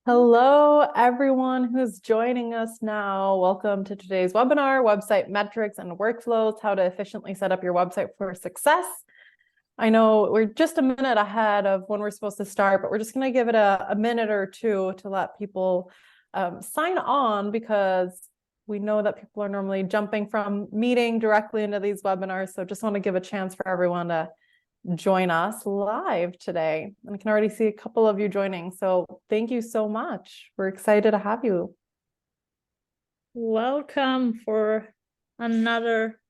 Hello, everyone who's joining us now. Welcome to today's webinar, Website Metrics and Workflows, How to Efficiently Set Up Your Website for Success. I know we're just a minute ahead of when we're supposed to start, but we're just going to give it a minute or two to let people sign on, because we know that people are normally jumping from meeting directly into these webinars. So just want to give a chance for everyone to join us live today. And I can already see a couple of you joining. So thank you so much. We're excited to have you. Welcome for another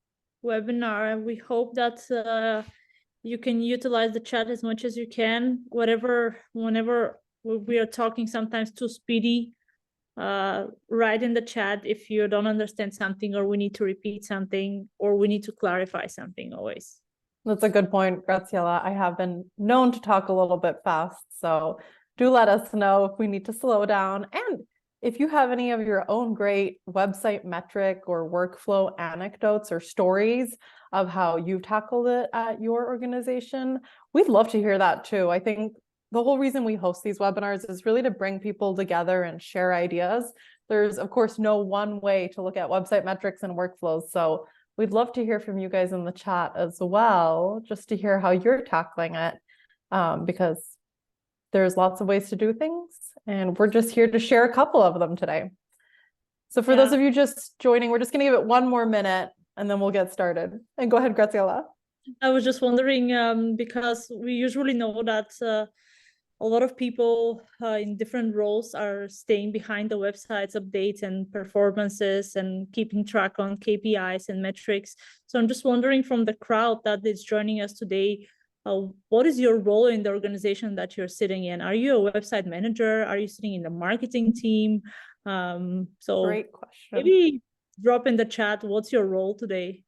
webinar. We hope that you can utilize the chat as much as you can. Whenever we are talking sometimes too speedy, write in the chat if you don't understand something, or we need to repeat something, or we need to clarify something always. That's a good point, Graciela. I have been known to talk a little bit fast, so do let us know if we need to slow down. And if you have any of your own great website metric or workflow anecdotes or stories of how you've tackled it at your organization, we'd love to hear that too. I think the whole reason we host these webinars is really to bring people together and share ideas. There's, of course, no one way to look at website metrics and workflows. So we'd love to hear from you guys in the chat as well, just to hear how you're tackling it, because there's lots of ways to do things, and we're just here to share a couple of them today. So for those of you just joining, we're just going to give it one more minute, and then we'll get started. And go ahead, Graciela. I was just wondering, because we usually know that a lot of people in different roles are staying behind the website's updates and performances and keeping track on KPIs and metrics. So I'm just wondering, from the crowd that is joining us today, what is your role in the organization that you're sitting in? Are you a website manager? Are you sitting in the marketing team? So great question. Maybe drop in the chat, what's your role today?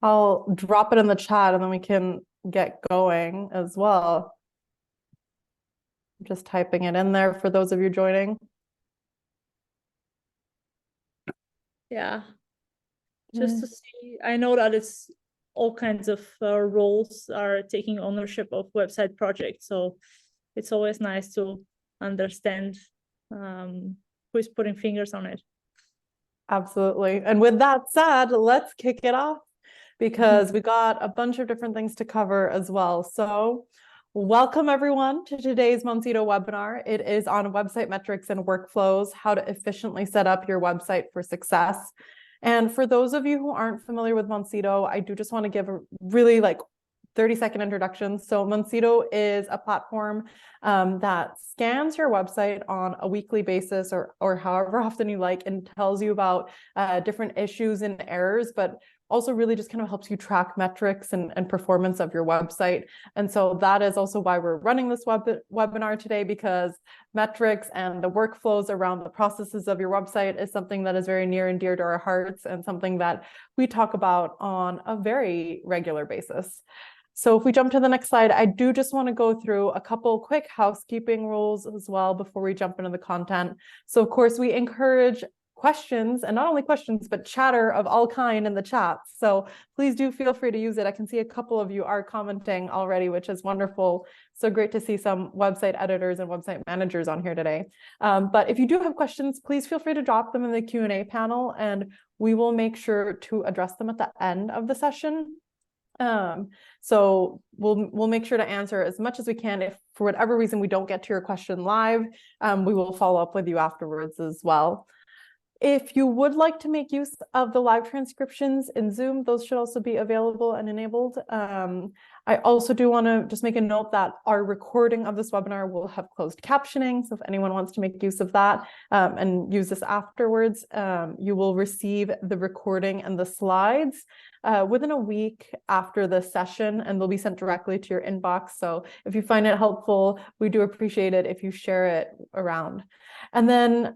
I'll drop it in the chat and then we can get going as well. I'm just typing it in there for those of you joining. Yeah, just to see. I know that it's all kinds of roles are taking ownership of website projects, so it's always nice to understand who's putting fingers on it. Absolutely. And with that said, let's kick it off, because we got a bunch of different things to cover as well. So welcome everyone to today's Monsido webinar. It is on website metrics and workflows, how to efficiently set up your website for success. And for those of you who aren't familiar with Monsido, I do just want to give a really 30-second introduction. So Monsido is a platform that scans your website on a weekly basis, or however often you like, and tells you about different issues and errors, but also really just kind of helps you track metrics and performance of your website. And so that is also why we're running this webinar today, because metrics and the workflows around the processes of your website is something that is very near and dear to our hearts, and something that we talk about on a very regular basis. So if we jump to the next slide, I do just want to go through a couple quick housekeeping rules as well before we jump into the content. So of course, we encourage questions, and not only questions, but chatter of all kind in the chat. So please do feel free to use it. I can see a couple of you are commenting already, which is wonderful. So great to see some website editors and website managers on here today. But if you do have questions, please feel free to drop them in the Q&A panel, and we will make sure to address them at the end of the session. So we'll make sure to answer as much as we can. If for whatever reason we don't get to your question live, we will follow up with you afterwards as well. If you would like to make use of the live transcriptions in Zoom, those should also be available and enabled. I also do want to just make a note that our recording of this webinar will have closed captioning. So if anyone wants to make use of that and use this afterwards, you will receive the recording and the slides within a week after the session, and they'll be sent directly to your inbox. So if you find it helpful, we do appreciate it if you share it around. And then,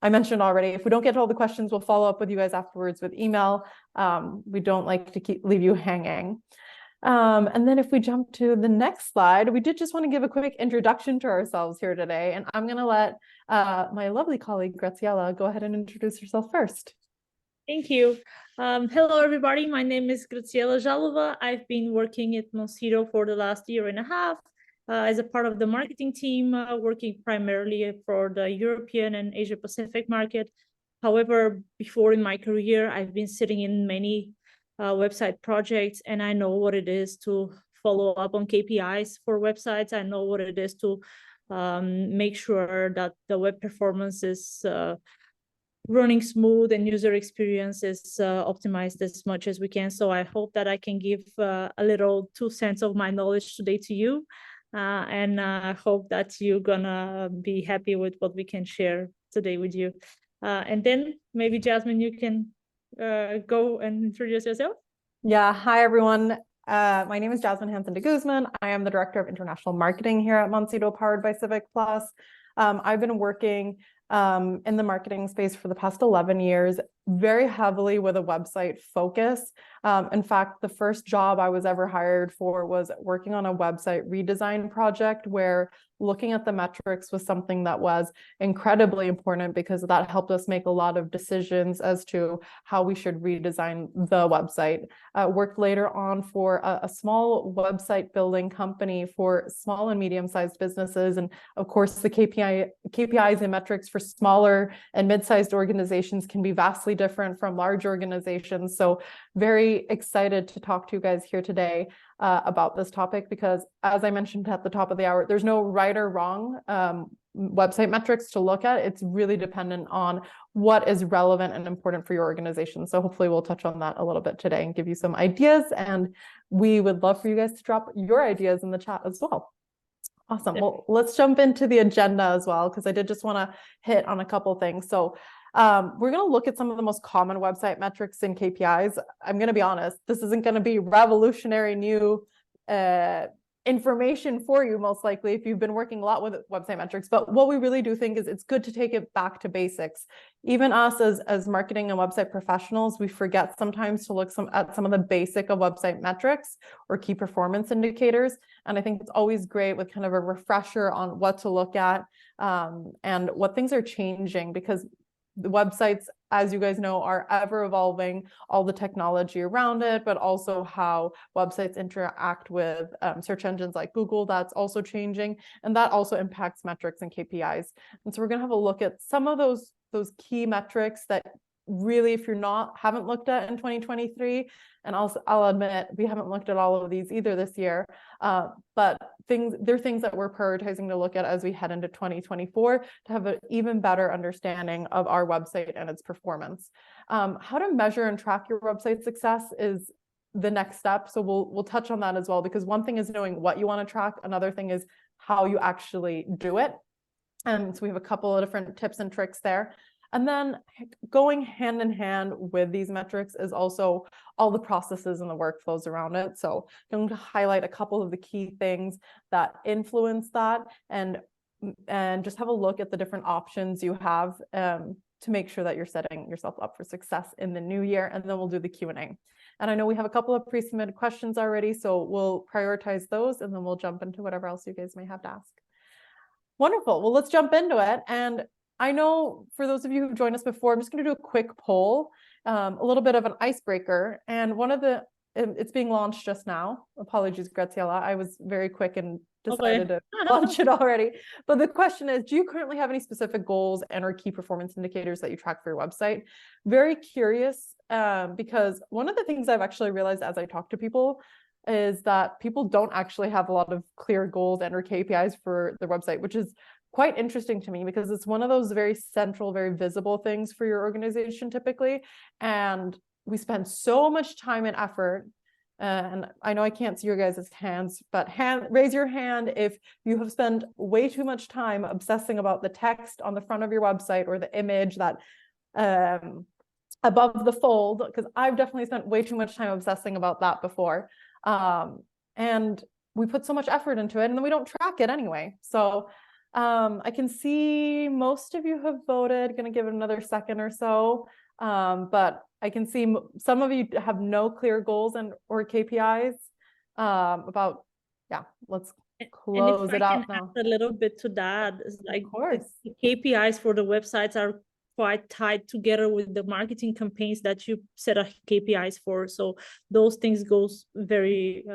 I mentioned already, if we don't get to all the questions, we'll follow up with you guys afterwards with email. We don't like to leave you hanging. And then if we jump to the next slide, we did just want to give a quick introduction to ourselves here today. And I'm going to let my lovely colleague, Graciela, go ahead and introduce herself first. Thank you. Hello, everybody. My name is Graciela Jalova. I've been working at Monsido for the last year and a half. as a part of the marketing team, working primarily for the European and Asia Pacific market. However, before in my career, I've been sitting in many website projects, and I know what it is to follow up on KPIs for websites. I know what it is to make sure that the web performance is running smooth and user experience is optimized as much as we can. So I hope that I can give a little 2 cents of my knowledge today to you. And I hope that you're gonna be happy with what we can share today with you. And then maybe Jasmine, you can go and introduce yourself. Yeah, hi everyone. My name is Jasmine Hansen de Guzman. I am the Director of International Marketing here at Monsido, powered by Civic Plus. I've been working in the marketing space for the past 11 years, very heavily with a website focus. In fact, the first job I was ever hired for was working on a website redesign project where looking at the metrics was something that was incredibly important because that helped us make a lot of decisions as to how we should redesign the website. Worked later on for a small website building company for small and medium-sized businesses. And of course, the KPIs and metrics for smaller and mid-sized organizations can be vastly different from large organizations. So very excited to talk to you guys here today about this topic, because as I mentioned at the top of the hour, there's no right or wrong website metrics to look at. It's really dependent on what is relevant and important for your organization. So hopefully we'll touch on that a little bit today and give you some ideas. And we would love for you guys to drop your ideas in the chat as well. Awesome. Well, let's jump into the agenda as well, because I did just want to hit on a couple things. So we're going to look at some of the most common website metrics and KPIs. I'm going to be honest, this isn't going to be revolutionary new information for you, most likely, if you've been working a lot with website metrics. But what we really do think is it's good to take it back to basics. Even us as marketing and website professionals, we forget sometimes to look at some of the basic of website metrics or key performance indicators. And I think it's always great with kind of a refresher on what to look at and what things are changing, because the websites, as you guys know, are ever evolving, all the technology around it, but also how websites interact with search engines like Google, that's also changing. And that also impacts metrics and KPIs. And so we're going to have a look at some of those key metrics that really, if you're haven't looked at in 2023, and I'll admit we haven't looked at all of these either this year, but they're things that we're prioritizing to look at as we head into 2024 to have an even better understanding of our website and its performance. How to measure and track your website success is the next step. So we'll touch on that as well, because one thing is knowing what you want to track, another thing is how you actually do it. And so we have a couple of different tips and tricks there. And then going hand in hand with these metrics is also all the processes and the workflows around it. So I'm going to highlight a couple of the key things that influence that, and just have a look at the different options you have to make sure that you're setting yourself up for success in the new year. And then we'll do the Q&A. And I know we have a couple of pre-submitted questions already, so we'll prioritize those and then we'll jump into whatever else you guys may have to ask. Wonderful. Well, let's jump into it. And I know for those of you who've joined us before, I'm just going to do a quick poll, a little bit of an icebreaker. And it's being launched just now. Apologies, Graziella. I was very quick and decided to launch it already. But the question is, do you currently have any specific goals and or key performance indicators that you track for your website? Very curious, because one of the things I've actually realized as I talk to people is that people don't actually have a lot of clear goals and or KPIs for their website, which is quite interesting to me, because it's one of those very central, very visible things for your organization typically. And we spend so much time and effort. And I know I can't see your guys' hands, but raise your hand if you have spent way too much time obsessing about the text on the front of your website or the image that above the fold, because I've definitely spent way too much time obsessing about that before. And we put so much effort into it and then we don't track it anyway. So I can see most of you have voted. Going to give it another second or so, but I can see some of you have no clear goals or KPIs. Let's close it out now. A little bit to that is like of course. the KPIs for the websites are quite tied together with the marketing campaigns that you set up KPIs for. So those things goes very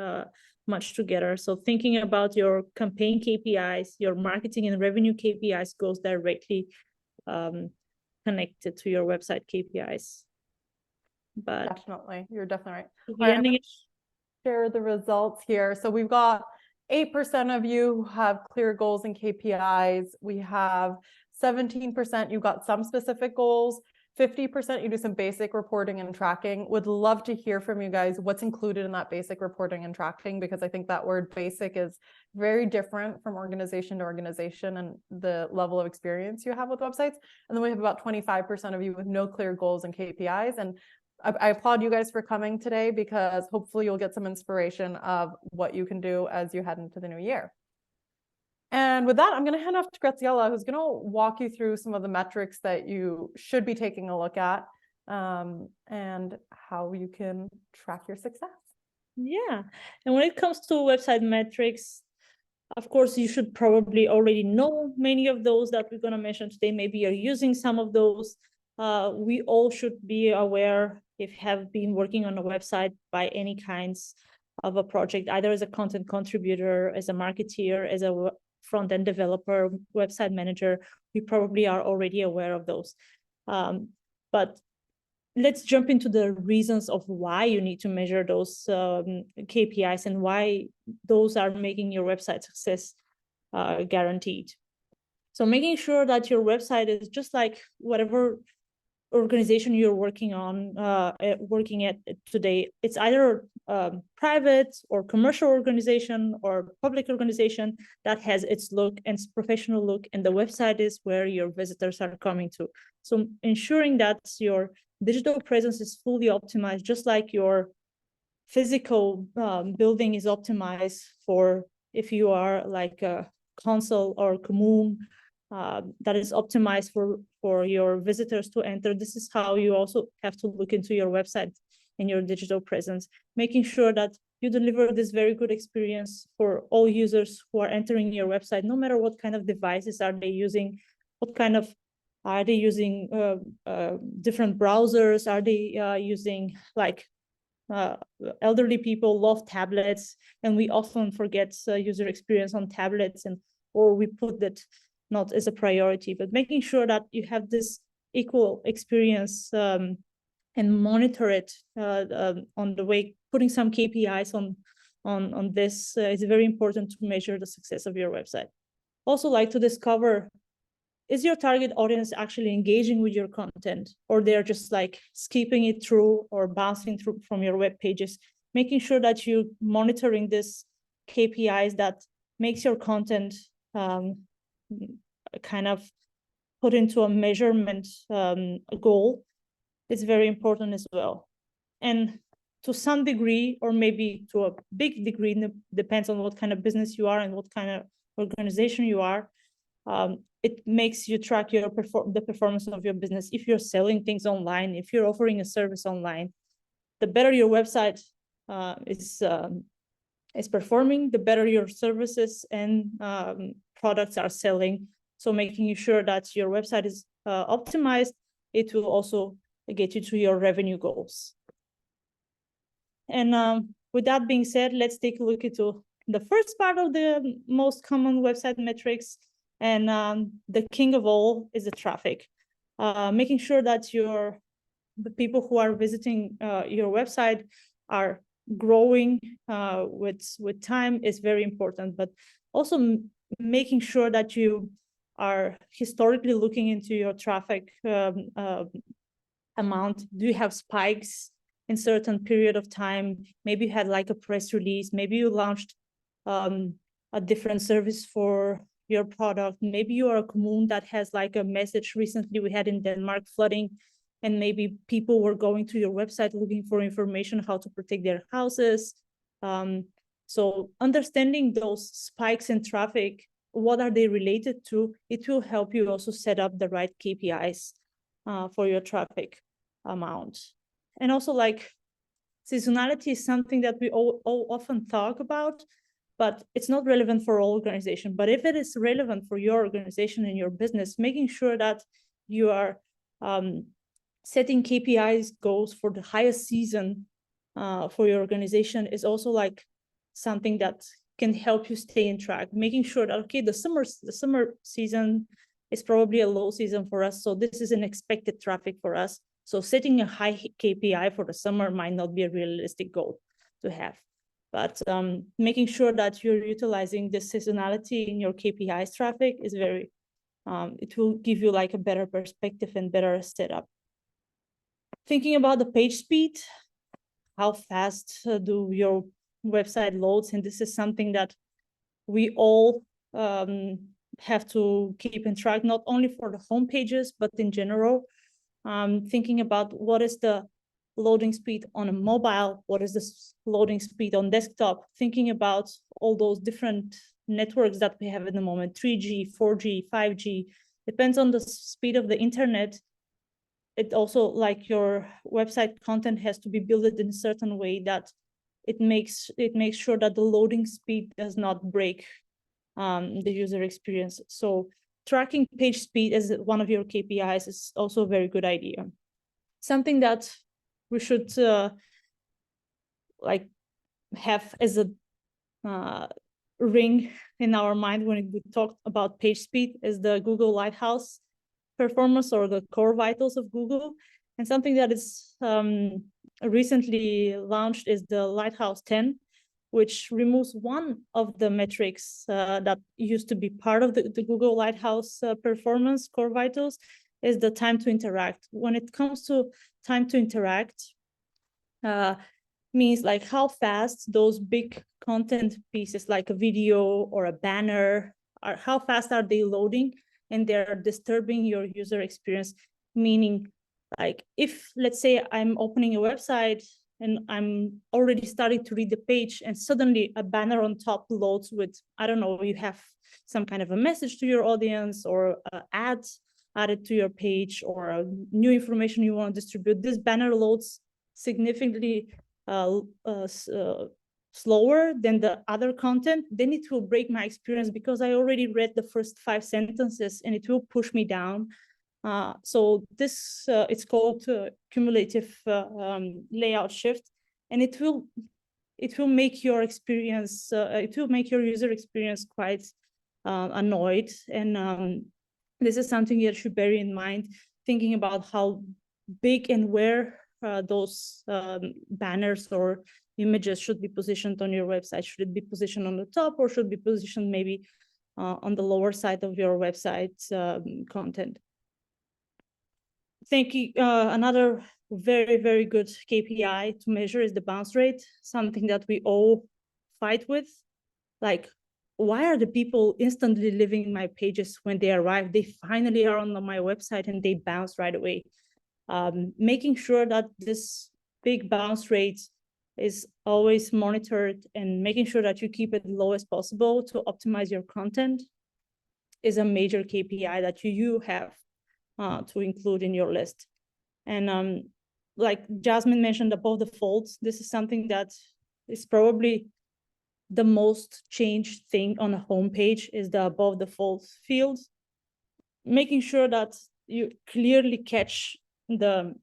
much together. So thinking about your campaign KPIs, your marketing and revenue KPIs goes directly connected to your website KPIs. But Definitely, you're definitely right. we're ending it. Share the results here. So we've got 8% of you who have clear goals and KPIs. We have 17%, you've got some specific goals. 50% you do some basic reporting and tracking. Would love to hear from you guys what's included in that basic reporting and tracking, because I think that word basic is very different from organization to organization and the level of experience you have with websites. And then we have about 25% of you with no clear goals and KPIs. And I applaud you guys for coming today, because hopefully you'll get some inspiration of what you can do as you head into the new year. And with that, I'm going to hand off to Graziella, who's going to walk you through some of the metrics that you should be taking a look at, and how you can track your success. Yeah. And when it comes to website metrics, of course, you should probably already know many of those that we're going to mention today. Maybe you're using some of those. We all should be aware, if you have been working on a website by any kinds of a project, either as a content contributor, as a marketeer, as a front-end developer, website manager, we probably are already aware of those. But let's jump into the reasons of why you need to measure those KPIs and why those are making your website success guaranteed. So making sure that your website is just like whatever organization you're working at today. It's either private or commercial organization or public organization that has its look and its professional look, and the website is where your visitors are coming to. So ensuring that your digital presence is fully optimized, just like your physical building is optimized for, if you are like a council or commune, that is optimized for your visitors to enter. This is how you also have to look into your website and your digital presence, making sure that you deliver this very good experience for all users who are entering your website, no matter what kind of devices are they using, what kind of, are they using different browsers, are they using like elderly people love tablets, and we often forget user experience on tablets, or we put that not as a priority, but making sure that you have this equal experience and monitor it on the way, putting some KPIs on this is very important to measure the success of your website. Also like to discover, is your target audience actually engaging with your content, or they're just like skipping it through or bouncing through from your web pages, making sure that you're monitoring this KPIs that makes your content kind of put into a measurement goal is very important as well. And to some degree, or maybe to a big degree, depends on what kind of business you are and what kind of organization you are, it makes you track your the performance of your business. If you're selling things online, if you're offering a service online, the better your website is performing, the better your services and products are selling. So making sure that your website is optimized, it will also get you to your revenue goals. And with that being said, let's take a look into the first part of the most common website metrics. And the king of all is the traffic. Making sure that the people who are visiting your website are growing with time is very important, but also making sure that you are historically looking into your traffic amount. Do you have spikes in certain period of time? Maybe you had like a press release, maybe you launched a different service for your product. Maybe you are a commune that has like a message. Recently we had in Denmark flooding, and maybe people were going to your website looking for information how to protect their houses. So understanding those spikes in traffic, what are they related to? It will help you also set up the right KPIs for your traffic amount. And also like seasonality is something that we all often talk about, but it's not relevant for all organizations. But if it is relevant for your organization and your business, making sure that you are setting KPIs goals for the highest season for your organization is also like something that can help you stay in track, making sure that, okay, the summer season is probably a low season for us, so this is an expected traffic for us. So setting a high KPI for the summer might not be a realistic goal to have, but making sure that you're utilizing the seasonality in your KPIs traffic is very, it will give you like a better perspective and better setup. Thinking about the page speed, how fast do your website loads? And this is something that we all have to keep in track, not only for the home pages, but in general. Thinking about what is the loading speed on a mobile, what is the loading speed on desktop, thinking about all those different networks that we have at the moment, 3G, 4G, 5G, depends on the speed of the internet. It also, like, your website content has to be built in a certain way that it makes sure that the loading speed does not break the user experience. So tracking page speed as one of your KPIs is also a very good idea. Something that we should like have as a ring in our mind when we talk about page speed is the Google Lighthouse performance, or the core vitals of Google. And something that is recently launched is the Lighthouse 10, which removes one of the metrics that used to be part of the Google Lighthouse performance core vitals, is the time to interact. When it comes to time to interact, means like how fast those big content pieces like a video or a banner are, how fast are they loading and they're disturbing your user experience. Meaning, like, if let's say I'm opening a website and I'm already starting to read the page and suddenly a banner on top loads with, I don't know, you have some kind of a message to your audience or ads added to your page or new information you want to distribute, this banner loads significantly slower than the other content, then it will break my experience because I already read the first 5 sentences and it will push me down. So this, it's called cumulative layout shift, and it will make your experience, it will make your user experience quite annoyed. And this is something you should bear in mind, thinking about how big and where those banners or images should be positioned on your website. Should it be positioned on the top, or should it be positioned maybe on the lower side of your website content? Another very, very good KPI to measure is the bounce rate, something that we all fight with. Like, why are the people instantly leaving my pages when they arrive? They finally are on my website and they bounce right away. Making sure that this big bounce rate is always monitored and making sure that you keep it low as possible to optimize your content is a major KPI that you have to include in your list. And like Jasmine mentioned, above the fold, this is something that is probably the most changed thing on a homepage, is the above the fold field. Making sure that you clearly catch the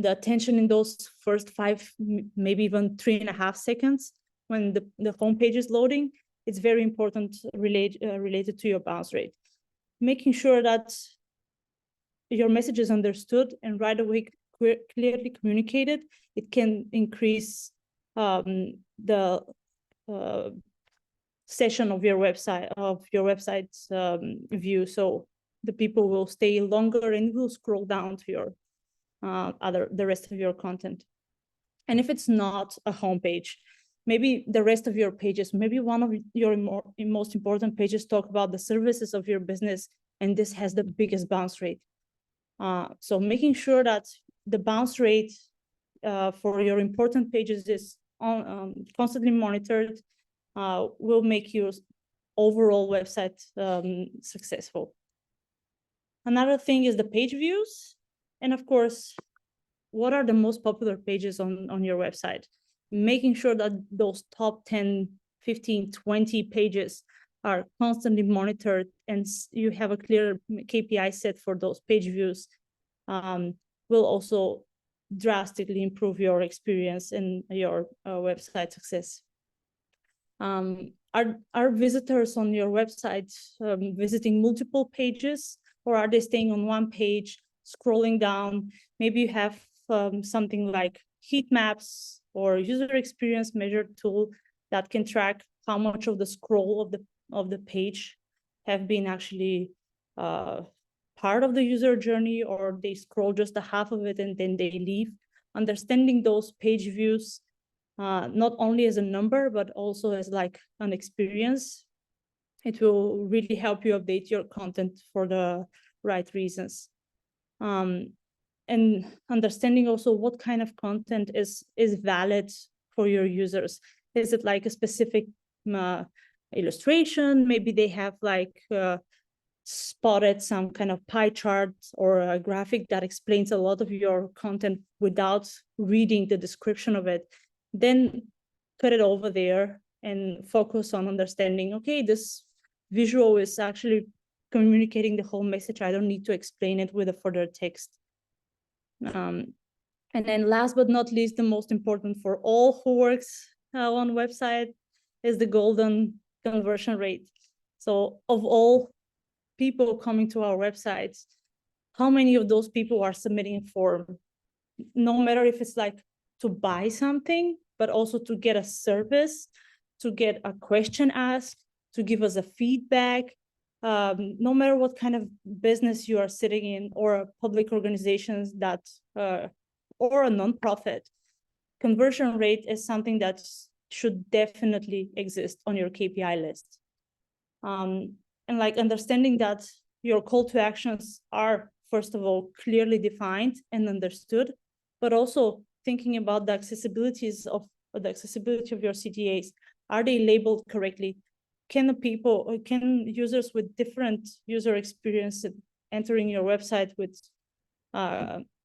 attention in those first 5, maybe even 3.5 seconds when the homepage is loading. It's very important related to your bounce rate. Making sure that your message is understood and right away clearly communicated, it can increase the session of your website's view, so the people will stay longer and will scroll down to your the rest of your content. And if it's not a homepage, maybe the rest of your pages, maybe one of your most important pages talk about the services of your business, and this has the biggest bounce rate. So making sure that the bounce rate for your important pages is constantly monitored will make your overall website successful. Another thing is the page views. And of course, what are the most popular pages on your website? Making sure that those top 10, 15, 20 pages are constantly monitored and you have a clear KPI set for those page views will also drastically improve your experience and your website success. Are visitors on your website visiting multiple pages, or are they staying on one page, scrolling down? Maybe you have something like heat maps or user experience measure tool that can track how much of the scroll of the page have been actually part of the user journey, or they scroll just a half of it and then they leave. Understanding those page views not only as a number, but also as like an experience, it will really help you update your content for the right reasons. And understanding also what kind of content is valid for your users. Is it like a specific illustration? Maybe they have like spotted some kind of pie chart or a graphic that explains a lot of your content without reading the description of it. Then put it over there and focus on understanding, okay, this visual is actually communicating the whole message. I don't need to explain it with a further text. And then last but not least, the most important for all who works on website is the golden conversion rate. So of all people coming to our websites, how many of those people are submitting a form? No matter if it's like to buy something, but also to get a service, to get a question asked, to give us a feedback. No matter what kind of business you are sitting in, or public organizations that, or a nonprofit, conversion rate is something that should definitely exist on your KPI list. And like understanding that your call to actions are, first of all, clearly defined and understood, but also thinking about the accessibility of your CTAs. Are they labeled correctly? Can users with different user experience entering your website with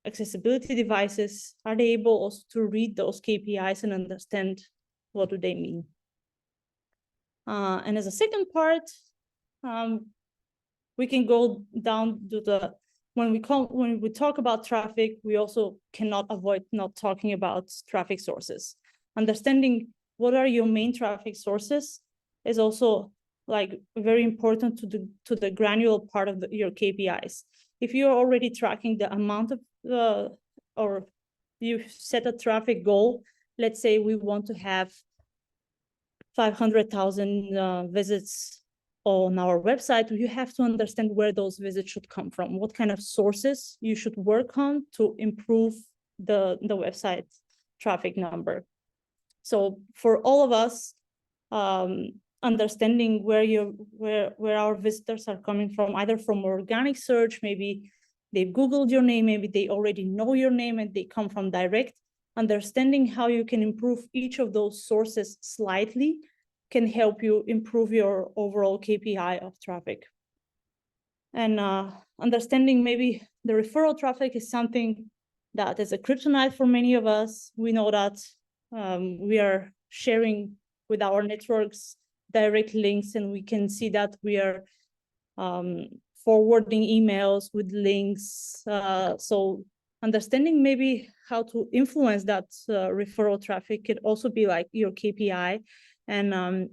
accessibility devices, are they able also to read those KPIs and understand what do they mean? And as a second part, we can go down to the, when we talk about traffic, we also cannot avoid not talking about traffic sources. Understanding what are your main traffic sources is also like very important to the granular part of your KPIs. If you're already tracking the amount of, or you set a traffic goal, let's say we want to have 500,000 visits on our website, you have to understand where those visits should come from, what kind of sources you should work on to improve the website traffic number. So for all of us, understanding where our visitors are coming from, either from organic search, maybe they've Googled your name, maybe they already know your name and they come from direct. Understanding how you can improve each of those sources slightly can help you improve your overall KPI of traffic. And understanding maybe the referral traffic is something that is a kryptonite for many of us. We know that we are sharing with our networks direct links, and we can see that we are forwarding emails with links. So understanding maybe how to influence that referral traffic could also be like your KPI, and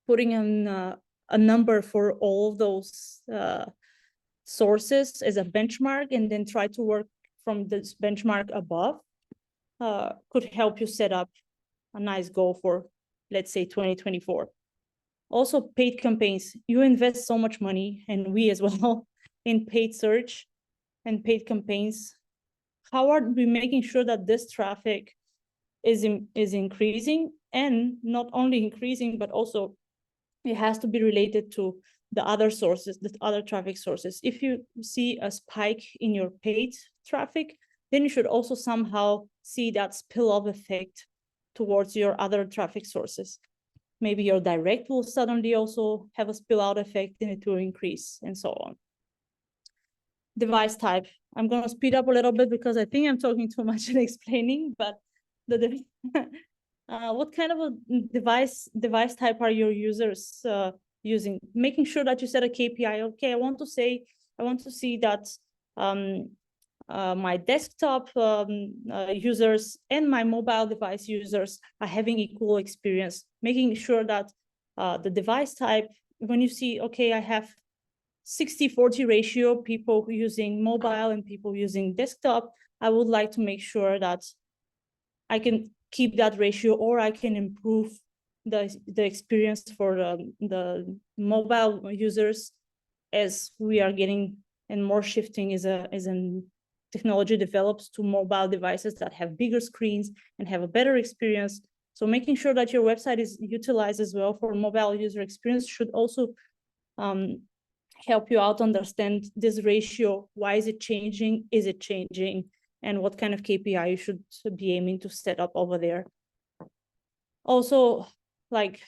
putting in a number for all of those sources as a benchmark, and then try to work from this benchmark above could help you set up a nice goal for, let's say, 2024. Also, paid campaigns. You invest so much money, and we as well, in paid search and paid campaigns. How are we making sure that this traffic is increasing, and not only increasing, but also it has to be related to the other sources, the other traffic sources. If you see a spike in your paid traffic, then you should also somehow see that spillover effect towards your other traffic sources. Maybe your direct will suddenly also have a spillout effect and it will increase, and so on. Device type. I'm going to speed up a little bit because I think I'm talking too much and explaining, but what kind of a device type are your users using? Making sure that you set a KPI. Okay, I want to see that my desktop users and my mobile device users are having equal experience, making sure that the device type, when you see, okay, I have 60-40 ratio, people using mobile and people using desktop, I would like to make sure that I can keep that ratio, or I can improve the experience for the mobile users as we are getting and more shifting as an technology develops to mobile devices that have bigger screens and have a better experience. So making sure that your website is utilized as well for mobile user experience should also help you out understand this ratio. Why is it changing? Is it changing? And what kind of KPI you should be aiming to set up over there. Also, like,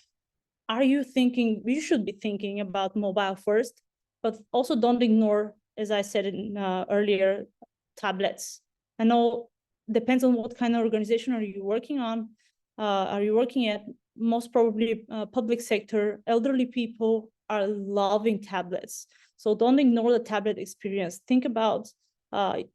are you thinking, you should be thinking about mobile first, but also don't ignore, as I said in, earlier, tablets. I know depends on what kind of organization are you working on, are you working at. Most probably public sector, elderly people are loving tablets. So don't ignore the tablet experience. Think about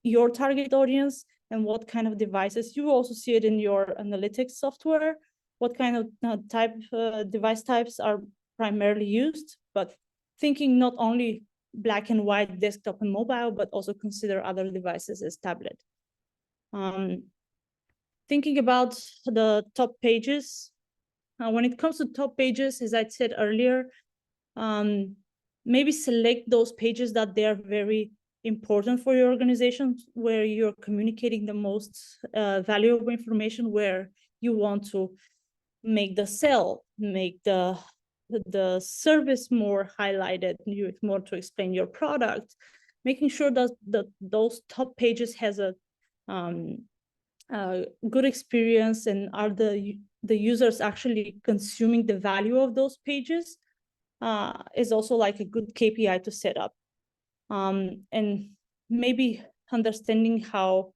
your target audience and what kind of devices. You also see it in your analytics software, what kind of device types are primarily used, but thinking not only black and white desktop and mobile, but also consider other devices as tablet. Thinking about the top pages, when it comes to top pages, as I said earlier, maybe select those pages that they are very important for your organization, where you're communicating the most valuable information, where you want to make the sell, make the service more highlighted, you more to explain your product, making sure that those top pages has a good experience, and are the users actually consuming the value of those pages, is also like a good KPI to set up. And maybe understanding how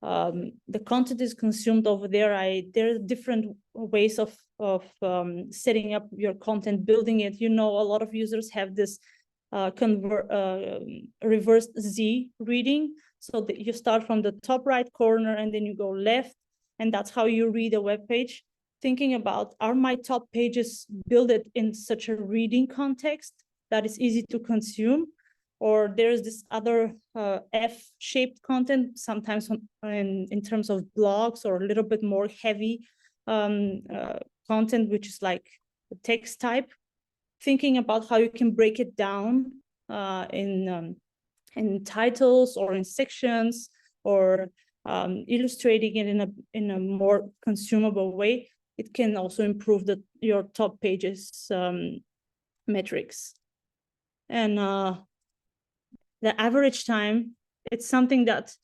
the content is consumed over there. There are different ways of setting up your content, building it. You know, a lot of users have this reverse Z reading. So that you start from the top right corner and then you go left, and that's how you read a web page. Thinking about, are my top pages built in such a reading context that is easy to consume? Or there's this other F-shaped content, sometimes in terms of blogs, or a little bit more heavy content, which is like the text type. Thinking about how you can break it down in titles or in sections, or illustrating it in a more consumable way. It can also improve your top pages metrics. And the average time, it's something that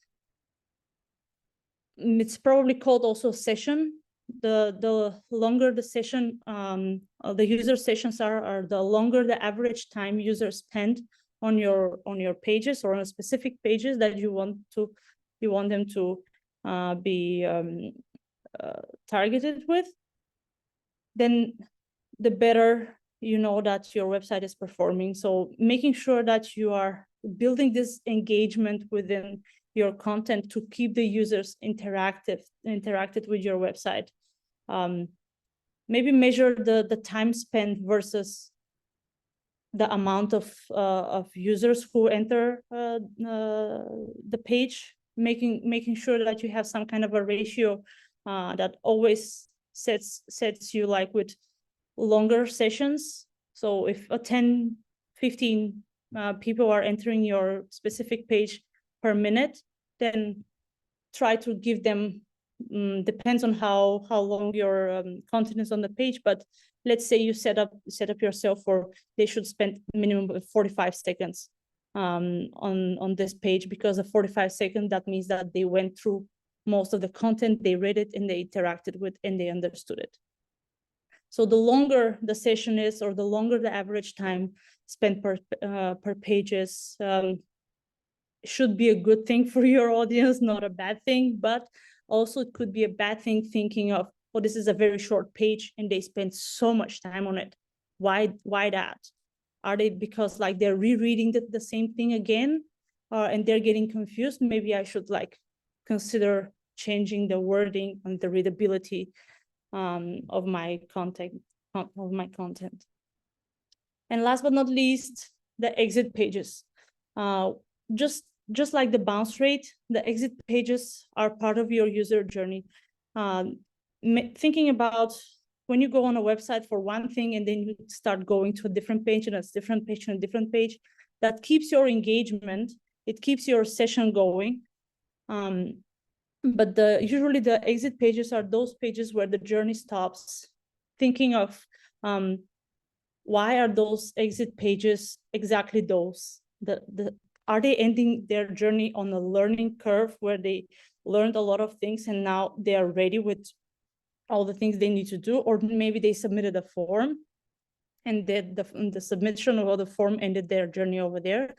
it's probably called also session. The longer the session, the user sessions are, the longer the average time users spend on your pages, or on specific pages that you want them to be targeted with. Then the better you know that your website is performing. So making sure that you are building this engagement within your content to keep the users interacted with your website. Maybe measure the time spent versus the amount of users who enter the page, making sure that you have some kind of a ratio that always sets you like with longer sessions. So if 10-15 people are entering your specific page per minute, then try to give them, depends on how long your content is on the page, but let's say you set up yourself for they should spend minimum of 45 seconds on this page, because of 45 seconds, that means that they went through most of the content, they read it, and they interacted with, and they understood it. So the longer the session is, or the longer the average time spent per pages, should be a good thing for your audience, not a bad thing. But also it could be a bad thing thinking of, oh, this is a very short page and they spend so much time on it. Why that? Are they because like they're rereading the same thing again? and they're getting confused, maybe I should like consider changing the wording and the readability of my content. And last but not least, the exit pages. Just like the bounce rate, the exit pages are part of your user journey. Thinking about when you go on a website for one thing and then you start going to a different page and a different page and a different page, that keeps your engagement, it keeps your session going. But usually the exit pages are those pages where the journey stops. Thinking of why are those exit pages exactly those? Are they ending their journey on a learning curve where they learned a lot of things and now they are ready with all the things they need to do? Or maybe they submitted a form and the submission of the form ended their journey over there.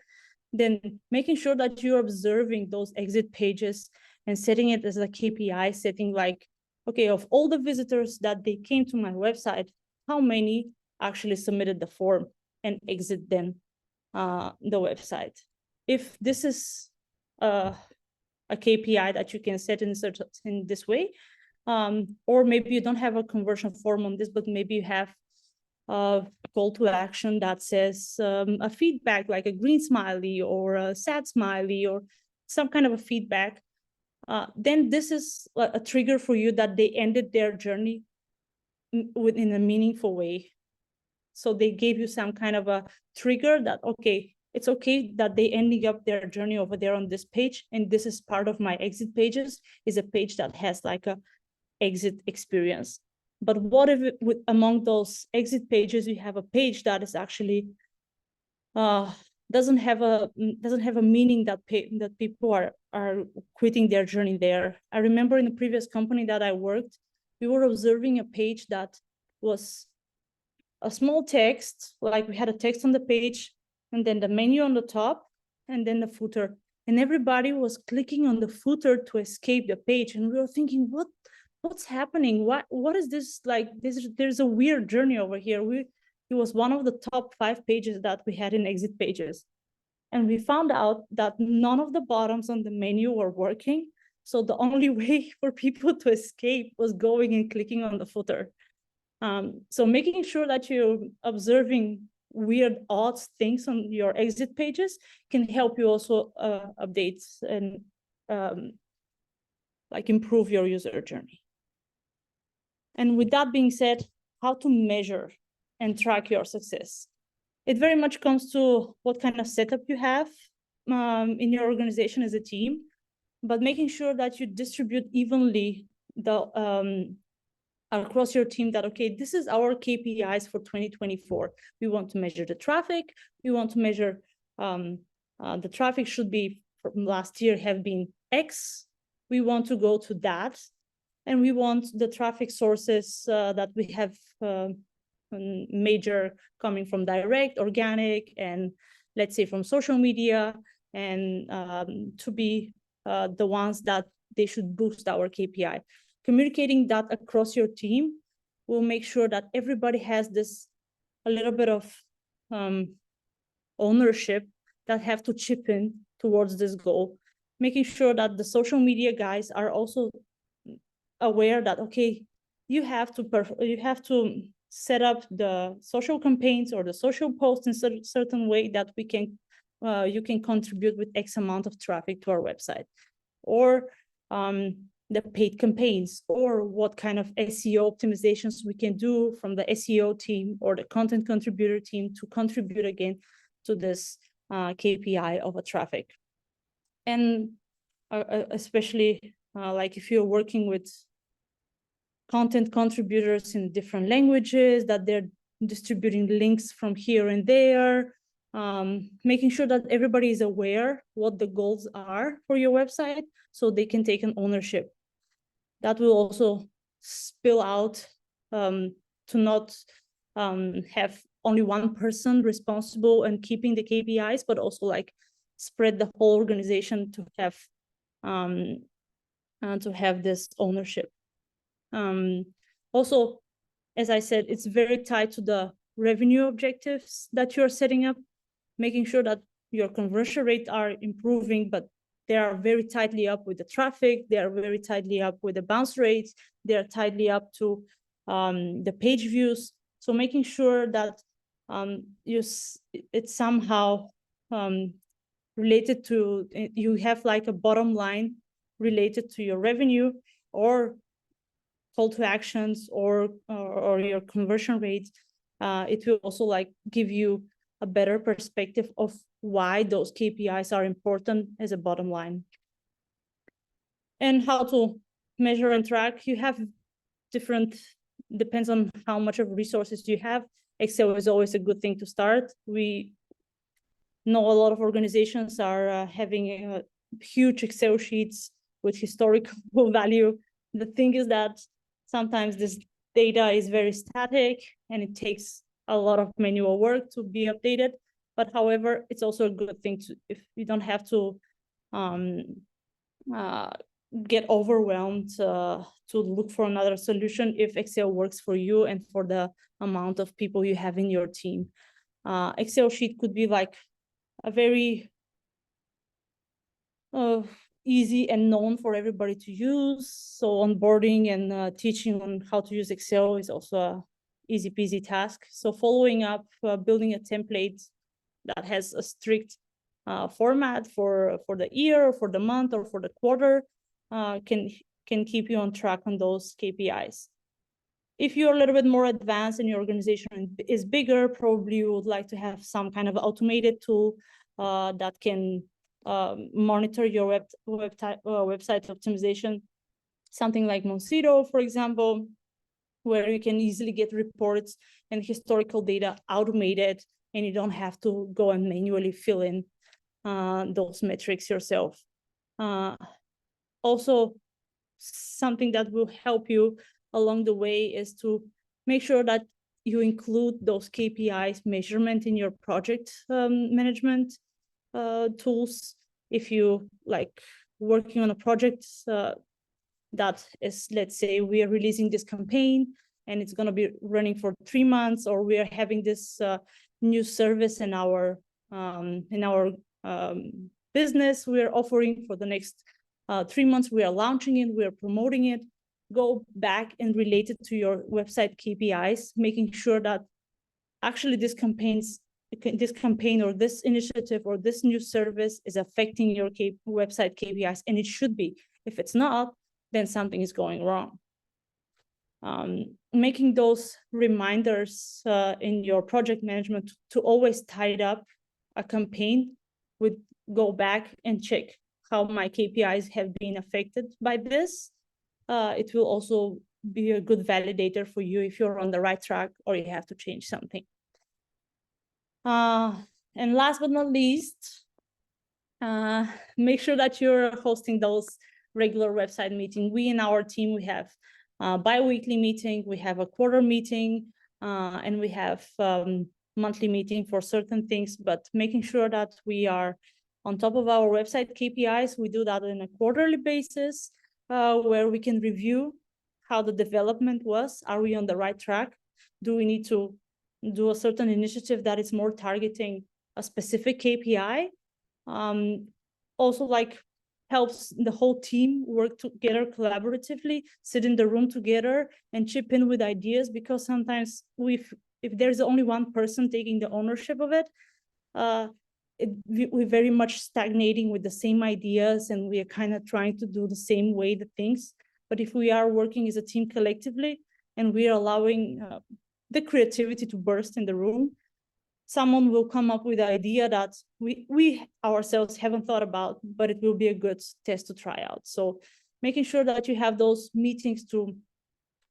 Then making sure that you're observing those exit pages and setting it as a KPI, setting like, okay, of all the visitors that they came to my website, how many actually submitted the form and exit then the website? If this is a KPI that you can set in this way, or maybe you don't have a conversion form on this, but maybe you have a call to action that says a feedback, like a green smiley or a sad smiley or some kind of a feedback, then this is a trigger for you that they ended their journey in a meaningful way. So they gave you some kind of a trigger that, okay, it's okay that they ending up their journey over there on this page. And this is part of my exit pages, is a page that has like a exit experience. But what if among those exit pages, you have a page that is actually doesn't have a meaning that people are quitting their journey there. I remember in the previous company that I worked, we were observing a page that was a small text, like we had a text on the page and then the menu on the top and then the footer. And everybody was clicking on the footer to escape the page. And we were thinking, what's happening? What is this like? There's a weird journey over here. It was one of the top 5 pages that we had in exit pages. And we found out that none of the bottoms on the menu were working. So the only way for people to escape was going and clicking on the footer. So making sure that you're observing weird, odd things on your exit pages can help you also update and like improve your user journey. And with that being said, how to measure and track your success. It very much comes to what kind of setup you have in your organization as a team, but making sure that you distribute evenly across your team that, okay, this is our KPIs for 2024. We want to measure the traffic. We want to measure the traffic should be from last year have been X. We want to go to that. And we want the traffic sources that we have major coming from direct, organic, and let's say from social media, and to be the ones that they should boost our KPI. Communicating that across your team will make sure that everybody has this a little bit of ownership that have to chip in towards this goal. Making sure that the social media guys are also aware that, okay, you have to set up the social campaigns or the social posts in a certain way that we can you can contribute with X amount of traffic to our website, or the paid campaigns, or what kind of SEO optimizations we can do from the SEO team or the content contributor team to contribute again to this KPI of a traffic. And especially like if you're working with content contributors in different languages, that they're distributing links from here and there, making sure that everybody is aware what the goals are for your website so they can take an ownership. That will also spill out to not have only one person responsible and keeping the KPIs, but also like spread the whole organization to have this ownership. Also, as I said, it's very tied to the revenue objectives that you're setting up, making sure that your conversion rate are improving, but they are very tightly up with the traffic. They are very tightly up with the bounce rates. They are tightly up to the page views. So making sure that it's somehow related to, you have like a bottom line related to your revenue or call to actions or your conversion rate. It will also like give you a better perspective of why those KPIs are important as a bottom line. And how to measure and track. You have different, depends on how much of resources you have. Excel is always a good thing to start. We know a lot of organizations are having huge Excel sheets with historical value. The thing is that sometimes this data is very static and it takes a lot of manual work to be updated. But however, it's also a good thing to, if you don't have to get overwhelmed to look for another solution if Excel works for you and for the amount of people you have in your team. Excel sheet could be like a very easy and known for everybody to use. So onboarding and teaching on how to use Excel is also a easy peasy task. So following up, building a template that has a strict format for the year, for the month, or for the quarter can keep you on track on those KPIs. If you're a little bit more advanced and your organization is bigger, probably you would like to have some kind of automated tool that can monitor your website optimization. Something like Monsido, for example, where you can easily get reports and historical data automated, and you don't have to go and manually fill in those metrics yourself. Also, something that will help you along the way is to make sure that you include those KPIs measurement in your project management tools. If you like working on a project that is, let's say we are releasing this campaign and it's going to be running for 3 months, or we are having this new service in our business we're offering for the next 3 months, we are launching it, we are promoting it. Go back and relate it to your website KPIs, making sure that actually this campaign or this initiative or this new service is affecting your website KPIs, and it should be. If it's not, then something is going wrong. Making those reminders in your project management to always tie up a campaign with go back and check how my KPIs have been affected by this. It will also be a good validator for you if you're on the right track or you have to change something. And last but not least, make sure that you're hosting those regular website meetings. We in our team, we have bi-weekly meeting, we have a quarter meeting, and we have monthly meeting for certain things, but making sure that we are on top of our website KPIs. We do that on a quarterly basis, where we can review how the development was. Are we on the right track? Do we need to do a certain initiative that is more targeting a specific KPI? Also, like, helps the whole team work together collaboratively, sit in the room together and chip in with ideas, because sometimes if there's only one person taking the ownership of it, we're very much stagnating with the same ideas, and we are kind of trying to do the same way the things. But if we are working as a team collectively and we are allowing the creativity to burst in the room, someone will come up with an idea that we ourselves haven't thought about, but it will be a good test to try out. So making sure that you have those meetings to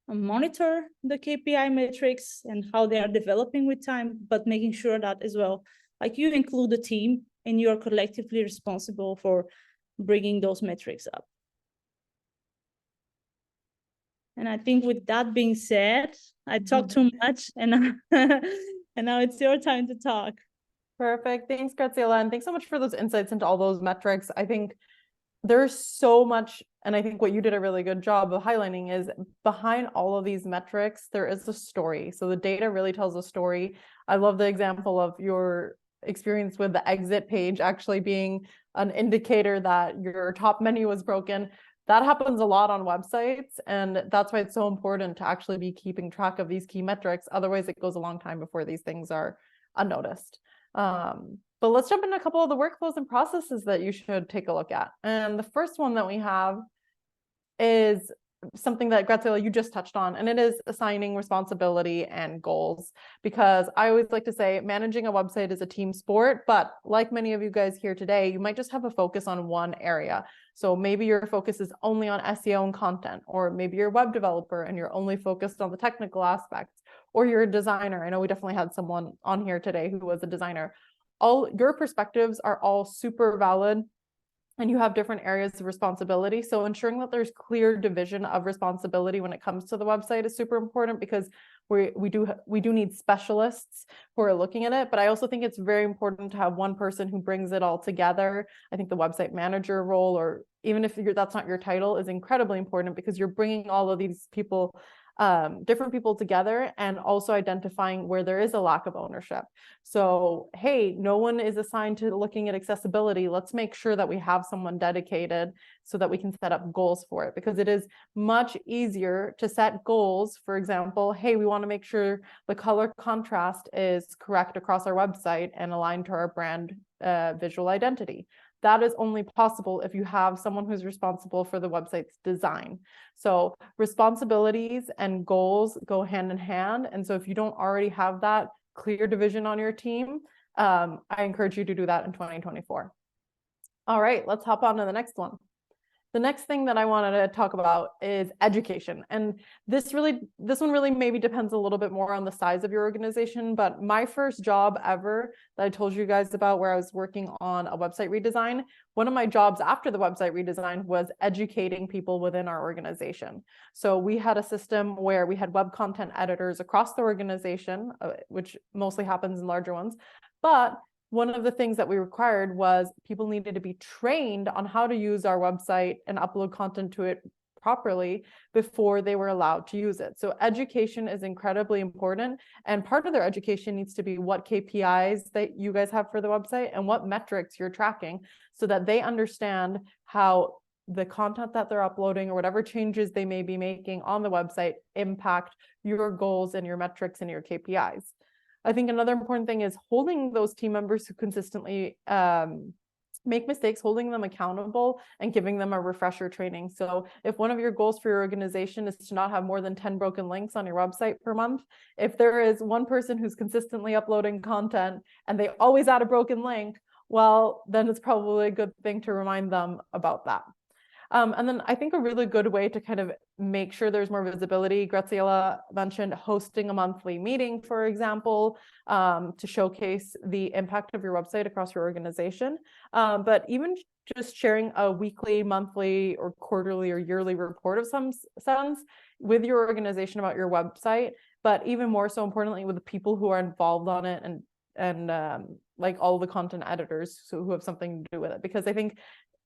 monitor the KPI metrics and how they are developing with time, but making sure that as well, like, you include the team and you are collectively responsible for bringing those metrics up. And I think with that being said, I talked too much, and and now it's your time to talk. Perfect. Thanks, Graciela. And thanks so much for those insights into all those metrics. I think there's so much, and I think what you did a really good job of highlighting is behind all of these metrics, there is a story. So the data really tells a story. I love the example of your experience with the exit page actually being an indicator that your top menu is broken. That happens a lot on websites, and that's why it's so important to actually be keeping track of these key metrics. Otherwise, it goes a long time before these things are unnoticed. But let's jump into a couple of the workflows and processes that you should take a look at. And the first one that we have is something that Graziella, you just touched on, and it is assigning responsibility and goals. Because I always like to say managing a website is a team sport, but like many of you guys here today, you might just have a focus on one area. So maybe your focus is only on SEO and content, or maybe you're a web developer and you're only focused on the technical aspects, or you're a designer. I know we definitely had someone on here today who was a designer. All your perspectives are all super valid, and you have different areas of responsibility. So ensuring that there's clear division of responsibility when it comes to the website is super important, because we do need specialists who are looking at it. But I also think it's very important to have one person who brings it all together. I think the website manager role, or even if that's not your title, is incredibly important, because you're bringing all of these people, different people together, and also identifying where there is a lack of ownership. So, hey, no one is assigned to looking at accessibility. Let's make sure that we have someone dedicated so that we can set up goals for it, because it is much easier to set goals. For example, hey, we want to make sure the color contrast is correct across our website and aligned to our brand visual identity. That is only possible if you have someone who's responsible for the website's design. So responsibilities and goals go hand in hand. And so if you don't already have that clear division on your team, I encourage you to do that in 2024. All right, let's hop on to the next one. The next thing that I wanted to talk about is education. And this one really maybe depends a little bit more on the size of your organization. But my first job ever that I told you guys about, where I was working on a website redesign, one of my jobs after the website redesign was educating people within our organization. So we had a system where we had web content editors across the organization, which mostly happens in larger ones. But one of the things that we required was people needed to be trained on how to use our website and upload content to it properly before they were allowed to use it. So education is incredibly important. And part of their education needs to be what KPIs that you guys have for the website and what metrics you're tracking, so that they understand how the content that they're uploading or whatever changes they may be making on the website impact your goals and your metrics and your KPIs. I think another important thing is holding those team members who consistently make mistakes, holding them accountable and giving them a refresher training. So if one of your goals for your organization is to not have more than 10 broken links on your website per month, if there is one person who's consistently uploading content and they always add a broken link, well, then it's probably a good thing to remind them about that. And then I think a really good way to kind of make sure there's more visibility, Graziella mentioned hosting a monthly meeting, for example, to showcase the impact of your website across your organization. But even just sharing a weekly, monthly, or quarterly or yearly report of some sense with your organization about your website, but even more so importantly with the people who are involved on it, and like all the content editors who have something to do with it. Because I think,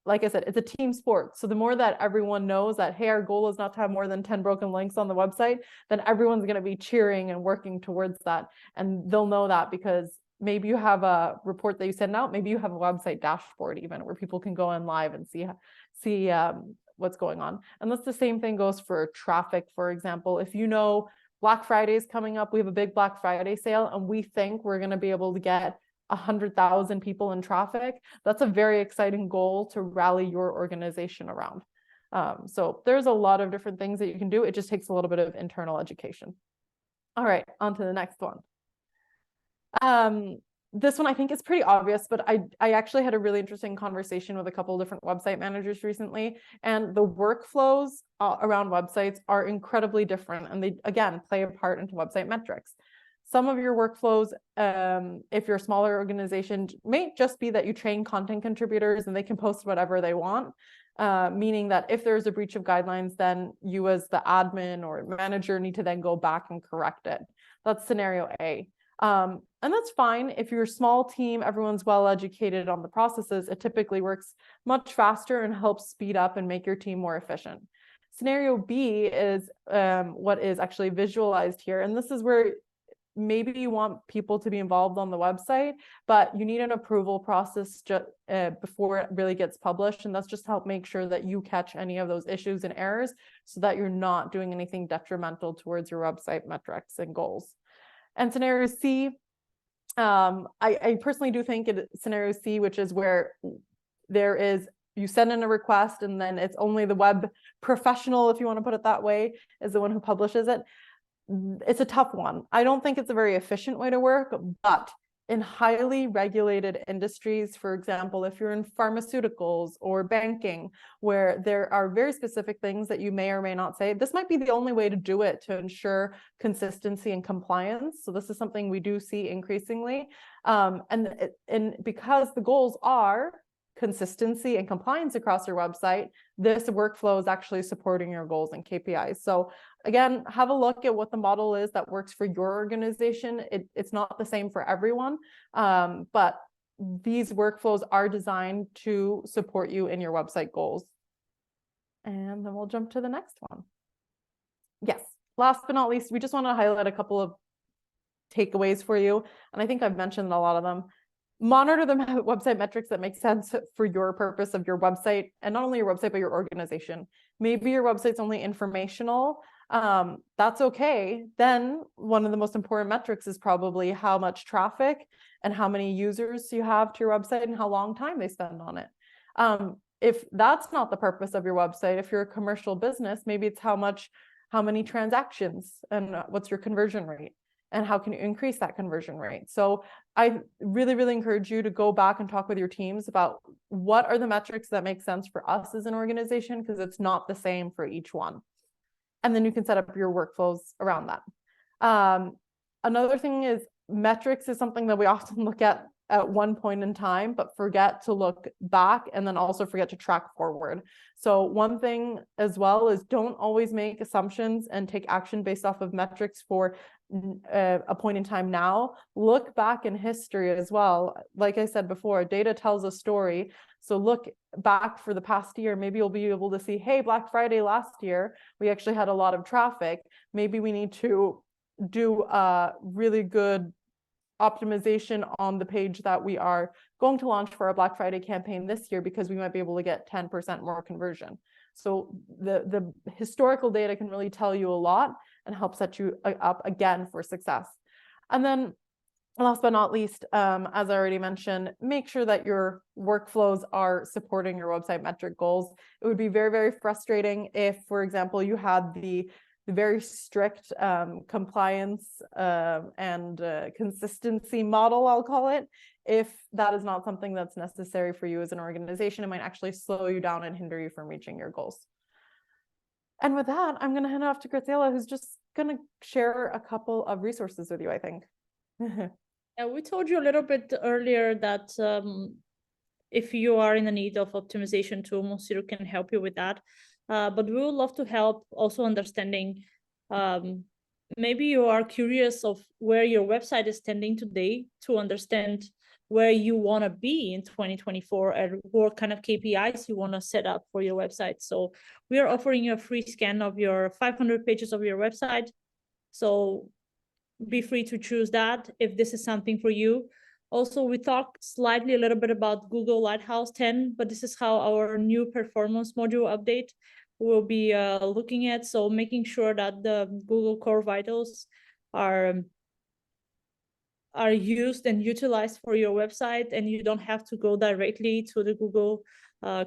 like I said, it's a team sport. So the more that everyone knows that, hey, our goal is not to have more than 10 broken links on the website, then everyone's going to be cheering and working towards that. And they'll know that because maybe you have a report that you send out, maybe you have a website dashboard even where people can go in live and see what's going on. And that's the same thing goes for traffic, for example. If you know Black Friday is coming up, we have a big Black Friday sale, and we think we're going to be able to get 100,000 people in traffic, that's a very exciting goal to rally your organization around. So there's a lot of different things that you can do. It just takes a little bit of internal education. All right, on to the next one. This one I think is pretty obvious, but I actually had a really interesting conversation with a couple of different website managers recently, and the workflows around websites are incredibly different, and they, again, play a part into website metrics. Some of your workflows, if you're a smaller organization, may just be that you train content contributors and they can post whatever they want, meaning that if there's a breach of guidelines, then you as the admin or manager need to then go back and correct it. That's scenario A. And that's fine. If you're a small team, everyone's well educated on the processes, it typically works much faster and helps speed up and make your team more efficient. Scenario B is what is actually visualized here. And this is where maybe you want people to be involved on the website, but you need an approval process before it really gets published. And that's just to help make sure that you catch any of those issues and errors so that you're not doing anything detrimental towards your website metrics and goals. And scenario C, I personally do think scenario C, which is where you send in a request and then it's only the web professional, if you want to put it that way, is the one who publishes it. It's a tough one. I don't think it's a very efficient way to work, but in highly regulated industries, for example, if you're in pharmaceuticals or banking, where there are very specific things that you may or may not say, this might be the only way to do it to ensure consistency and compliance. So this is something we do see increasingly. And because the goals are consistency and compliance across your website, this workflow is actually supporting your goals and KPIs. So again, have a look at what the model is that works for your organization. It's not the same for everyone, but these workflows are designed to support you in your website goals. And then we'll jump to the next one. Yes, last but not least, we just want to highlight a couple of takeaways for you. And I think I've mentioned a lot of them. Monitor the website metrics that make sense for your purpose of your website, and not only your website, but your organization. Maybe your website's only informational. That's okay. Then one of the most important metrics is probably how much traffic and how many users you have to your website and how long time they spend on it. If that's not the purpose of your website, if you're a commercial business, maybe it's how many transactions and what's your conversion rate. And how can you increase that conversion rate? So I really, really encourage you to go back and talk with your teams about what are the metrics that make sense for us as an organization, because it's not the same for each one. And then you can set up your workflows around that. Another thing is metrics is something that we often look at one point in time, but forget to look back and then also forget to track forward. So one thing as well is don't always make assumptions and take action based off of metrics for a point in time now. Look back in history as well. Like I said before, data tells a story. So look back for the past year. Maybe you'll be able to see, hey, Black Friday last year, we actually had a lot of traffic. Maybe we need to do a really good optimization on the page that we are going to launch for our Black Friday campaign this year, because we might be able to get 10% more conversion. So the historical data can really tell you a lot and help set you up again for success. And then last but not least, as I already mentioned, make sure that your workflows are supporting your website metric goals. It would be very, very frustrating if, for example, you had the very strict compliance and consistency model, I'll call it. If that is not something that's necessary for you as an organization, it might actually slow you down and hinder you from reaching your goals. And with that, I'm going to hand it off to Graciela, who's just going to share a couple of resources with you, I think. Yeah, we told you a little bit earlier that if you are in the need of optimization tool, Monsido can help you with that. But we would love to help also understanding, maybe you are curious of where your website is standing today to understand where you want to be in 2024 and what kind of KPIs you want to set up for your website. So we are offering you a free scan of your 500 pages of your website. So be free to choose that if this is something for you. Also, we talked slightly a little bit about Google Lighthouse 10, but this is how our new performance module update will be looking at. So making sure that the Google Core Vitals are used and utilized for your website, and you don't have to go directly to the Google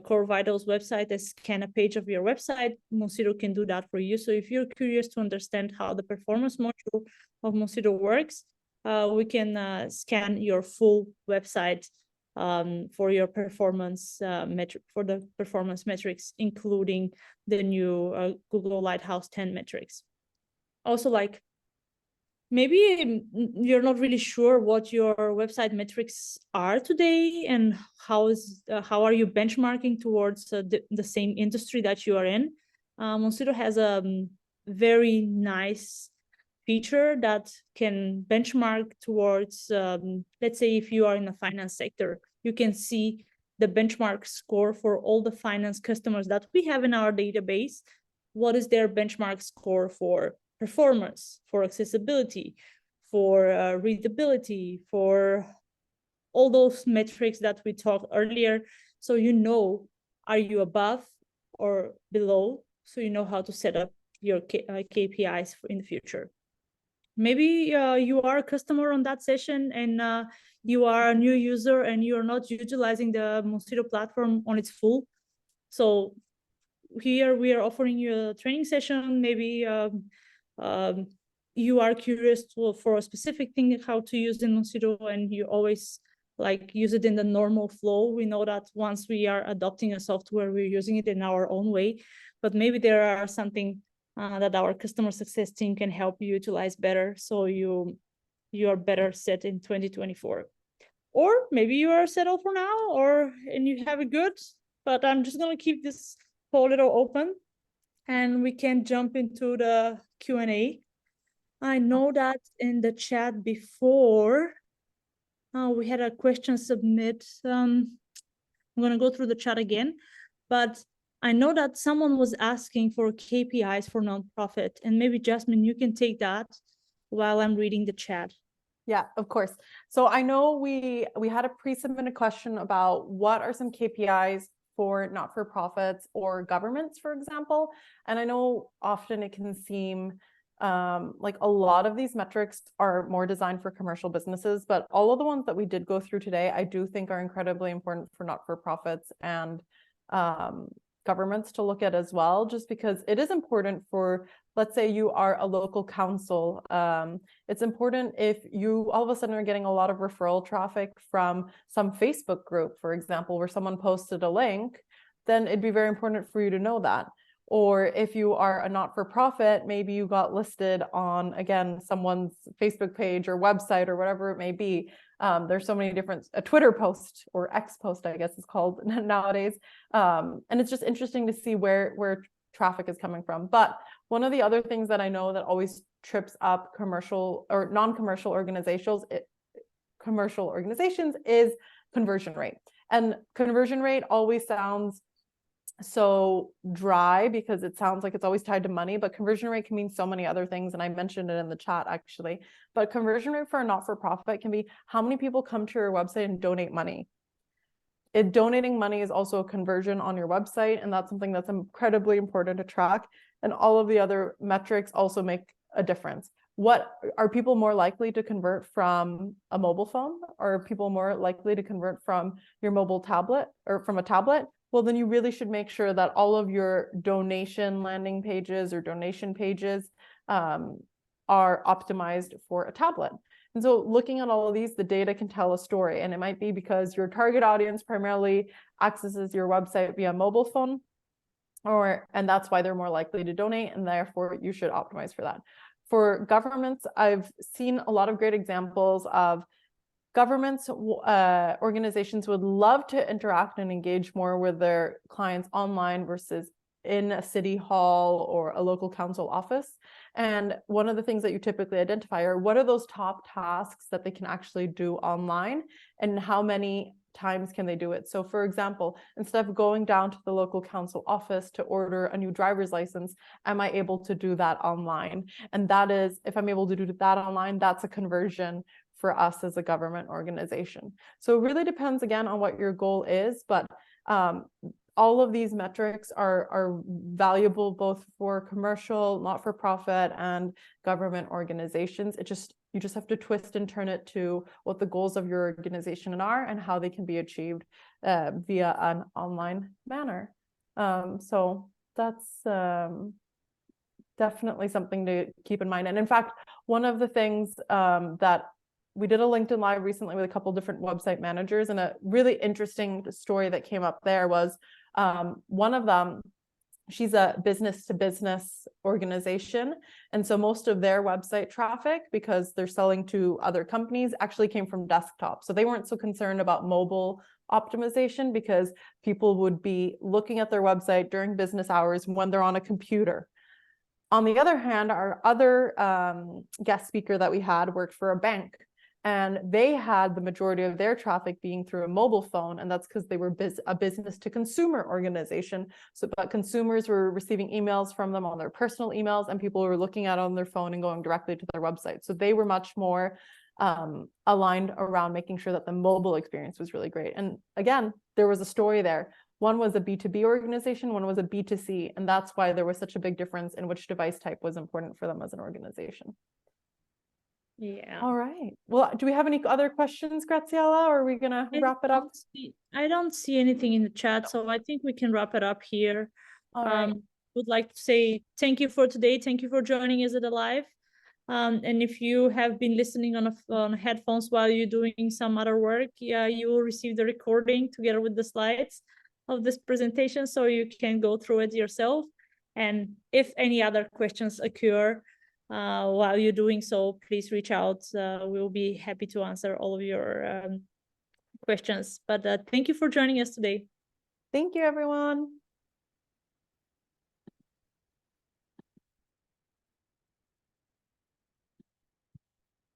Core Vitals website and scan a page of your website. Monsido can do that for you. So if you're curious to understand how the performance module of Monsido works, we can scan your full website for your performance performance metrics, including the new Google Lighthouse 10 metrics. Also, like, maybe you're not really sure what your website metrics are today and how are you benchmarking towards the same industry that you are in. Monsido has a very nice feature that can benchmark towards, let's say if you are in the finance sector, you can see the benchmark score for all the finance customers that we have in our database. What is their benchmark score for performance, for accessibility, for readability, for all those metrics that we talked earlier. So you know, are you above or below? So you know how to set up your KPIs in the future. Maybe you are a customer on that session and you are a new user and you're not utilizing the Monsido platform on its full. So here we are offering you a training session. Maybe you are curious for a specific thing, how to use in Monsido, and you always like use it in the normal flow. We know that once we are adopting a software, we're using it in our own way, but maybe there are something that our customer success team can help you utilize better, so you are better set in 2024. Or maybe you are settled for now, and you have it good. But I'm just gonna keep this poll little open, and we can jump into the Q&A. I know that in the chat before, we had a question submit. I'm gonna go through the chat again, but I know that someone was asking for KPIs for nonprofit, and maybe Jasmine, you can take that while I'm reading the chat. Yeah, of course. So I know we had a pre-submitted question about what are some KPIs for not-for-profits or governments, for example. And I know often it can seem like a lot of these metrics are more designed for commercial businesses, but all of the ones that we did go through today, I do think are incredibly important for not-for-profits and governments to look at as well, just because it is important for, let's say you are a local council. It's important if you all of a sudden are getting a lot of referral traffic from some Facebook group, for example, where someone posted a link, then it'd be very important for you to know that. Or if you are a not-for-profit, maybe you got listed on, again, someone's Facebook page or website or whatever it may be. There's so many different, a Twitter post or X post, I guess it's called nowadays. And it's just interesting to see where traffic is coming from. But one of the other things that I know that always trips up commercial or non-commercial organizations is conversion rate. And conversion rate always sounds so dry because it sounds like it's always tied to money, but conversion rate can mean so many other things. And I mentioned it in the chat actually, but conversion rate for a not-for-profit can be how many people come to your website and donate money. Donating money is also a conversion on your website, and that's something that's incredibly important to track. And all of the other metrics also make a difference. What are people more likely to convert from a mobile phone? Or are people more likely to convert from your mobile tablet or from a tablet? Well, then you really should make sure that all of your donation landing pages or donation pages are optimized for a tablet. And so looking at all of these, the data can tell a story, and it might be because your target audience primarily accesses your website via mobile phone, and that's why they're more likely to donate, and therefore you should optimize for that. For governments, I've seen a lot of great examples of governments, organizations would love to interact and engage more with their clients online versus in a city hall or a local council office. And one of the things that you typically identify are what are those top tasks that they can actually do online, and how many times can they do it? So for example, instead of going down to the local council office to order a new driver's license, am I able to do that online? And that is, if I'm able to do that online, that's a conversion for us as a government organization. So it really depends again on what your goal is, but all of these metrics are valuable both for commercial, not-for-profit, and government organizations. You just have to twist and turn it to what the goals of your organization are and how they can be achieved via an online manner. So that's definitely something to keep in mind. And in fact, one of the things that we did a LinkedIn Live recently with a couple different website managers, and a really interesting story that came up there was one of them, she's a business-to-business organization. And so most of their website traffic, because they're selling to other companies, actually came from desktop. So they weren't so concerned about mobile optimization because people would be looking at their website during business hours when they're on a computer. On the other hand, our other guest speaker that we had worked for a bank. And they had the majority of their traffic being through a mobile phone, and that's because they were a business to consumer organization. So, but consumers were receiving emails from them on their personal emails, and people were looking at it on their phone and going directly to their website. So they were much more aligned around making sure that the mobile experience was really great. And again, there was a story there. One was a B2B organization, one was a B2C, and that's why there was such a big difference in which device type was important for them as an organization. Yeah. All right. Well, do we have any other questions, Graziella, or are we gonna wrap it up? I don't see anything in the chat, so I think we can wrap it up here. All right. Would like to say thank you for today. Thank you for joining Is It Alive? And if you have been listening on headphones while you're doing some other work, yeah, you will receive the recording together with the slides of this presentation, so you can go through it yourself. And if any other questions occur while you're doing so, please reach out. We'll be happy to answer all of your questions. But thank you for joining us today. Thank you, everyone.